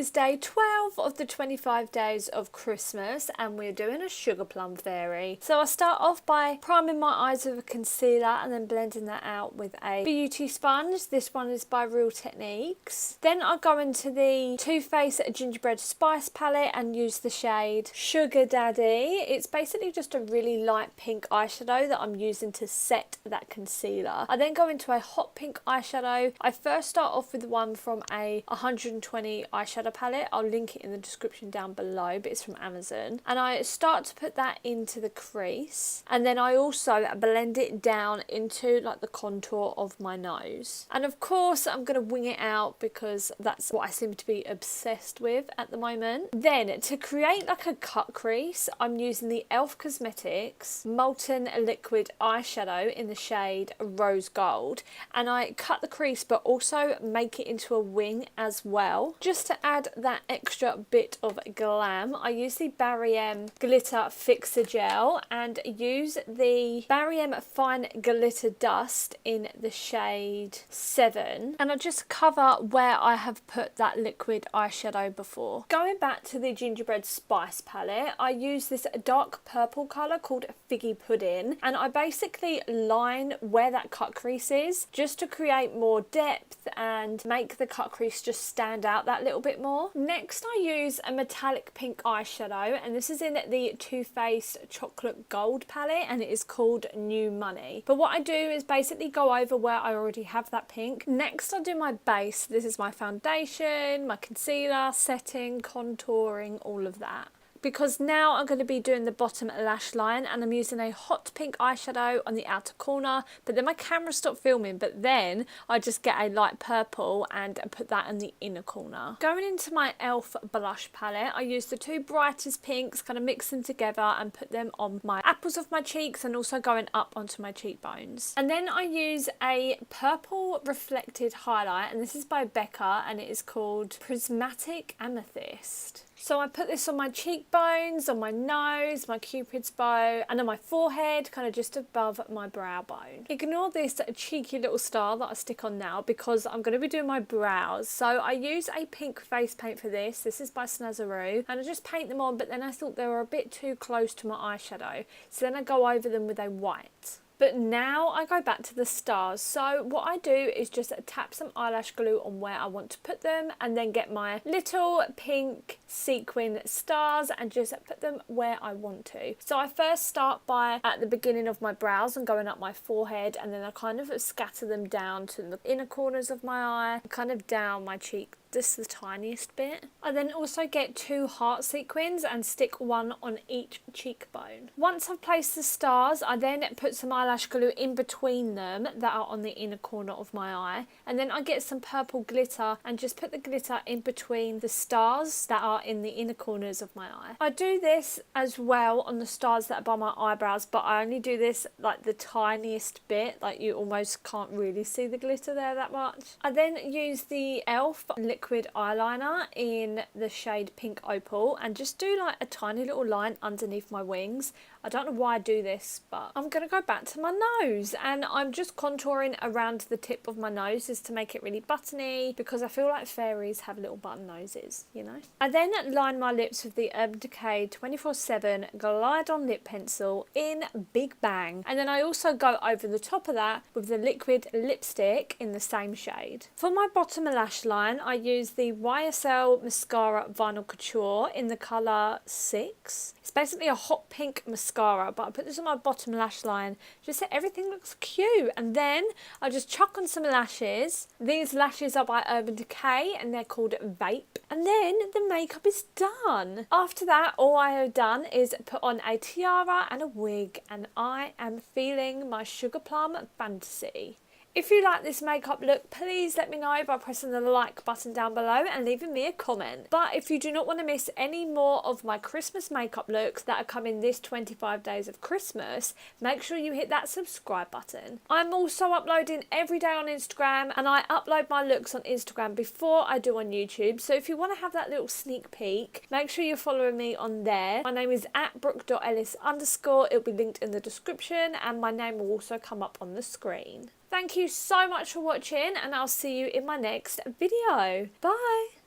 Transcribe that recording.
is day 12 of the 25 days of Christmas and we're doing a sugar plum fairy. So I start off by priming my eyes with a concealer and then blending that out with a beauty sponge. This one is by Real Techniques. Then I go into the Too Faced Gingerbread Spice palette and use the shade Sugar Daddy. It's basically just a really light pink eyeshadow that I'm using to set that concealer. I then go into a hot pink eyeshadow. I first start off with the one from a 120 eyeshadow palette. I'll link it in the description down below, but it's from Amazon. And I start to put that into the crease. And then I also blend it down into like the contour of my nose. And of course, I'm going to wing it out because that's what I seem to be obsessed with at the moment. Then to create like a cut crease, I'm using the e.l.f. Cosmetics Molten Liquid Eyeshadow in the shade Rose Gold. And I cut the crease but also make it into a wing as well. Just to add that extra bit of glam, I use the Barry M Glitter Fixer Gel and use the Barry M Fine Glitter Dust in the shade 7. And I just cover where I have put that liquid eyeshadow before. Going back to the Gingerbread Spice palette, I use this dark purple colour called Figgy Pudding, and I basically line where that cut crease is just to create more depth and make the cut crease just stand out that little bit more. Next I use a metallic pink eyeshadow, and this is in the Too Faced Chocolate Gold palette and it is called New Money. But what I do is basically go over where I already have that pink. Next I do my base. This is my foundation, my concealer, setting, contouring, all of that. Because now I'm going to be doing the bottom lash line and I'm using a hot pink eyeshadow on the outer corner, but then my camera stopped filming, but then I just get a light purple and put that in the inner corner. Going into my e.l.f. blush palette, I use the two brightest pinks, kind of mix them together and put them on my apples of my cheeks and also going up onto my cheekbones. And then I use a purple reflected highlight, and this is by BECCA and it is called Prismatic Amethyst. So I put this on my cheekbones, on my nose, my cupid's bow, and on my forehead, kind of just above my brow bone. Ignore this cheeky little star that I stick on now because I'm going to be doing my brows. So I use a pink face paint for this. This is by Snazaroo, and I just paint them on, but then I thought they were a bit too close to my eyeshadow. So then I go over them with a white. But now I go back to the stars. So what I do is just tap some eyelash glue on where I want to put them and then get my little pink sequin stars and just put them where I want to. So I first start by at the beginning of my brows and going up my forehead, and then I kind of scatter them down to the inner corners of my eye, kind of down my cheek. Just the tiniest bit. I then also get two heart sequins and stick one on each cheekbone. Once I've placed the stars, I then put some eyelash glue in between them that are on the inner corner of my eye, and then I get some purple glitter and just put the glitter in between the stars that are in the inner corners of my eye. I do this as well on the stars that are by my eyebrows, but I only do this like the tiniest bit, like you almost can't really see the glitter there that much. I then use the e.l.f. liquid eyeliner in the shade Pink Opal and just do like a tiny little line underneath my wings. I don't know why I do this, but I'm going to go back to my nose and I'm just contouring around the tip of my nose just to make it really buttony because I feel like fairies have little button noses, you know. I then line my lips with the Decay 24/7 Glide On Lip Pencil in Big Bang, and then I also go over the top of that with the liquid lipstick in the same shade. For my bottom lash line, I use the YSL Mascara Vinyl Couture in the colour 6. It's basically a hot pink mascara, but I put this on my bottom lash line just so everything looks cute. And then I just chuck on some lashes. These lashes are by Urban Decay and they're called Vape. And then the makeup is done. After that, all I have done is put on a tiara and a wig, and I am feeling my Sugar Plum fantasy. If you like this makeup look, please let me know by pressing the like button down below and leaving me a comment. But if you do not want to miss any more of my Christmas makeup looks that are coming this 25 days of Christmas, make sure you hit that subscribe button. I'm also uploading every day on Instagram, and I upload my looks on Instagram before I do on YouTube. So if you want to have that little sneak peek, make sure you're following me on there. My name is @brooke.ellis_. It'll be linked in the description and my name will also come up on the screen. Thank you so much for watching, and I'll see you in my next video. Bye!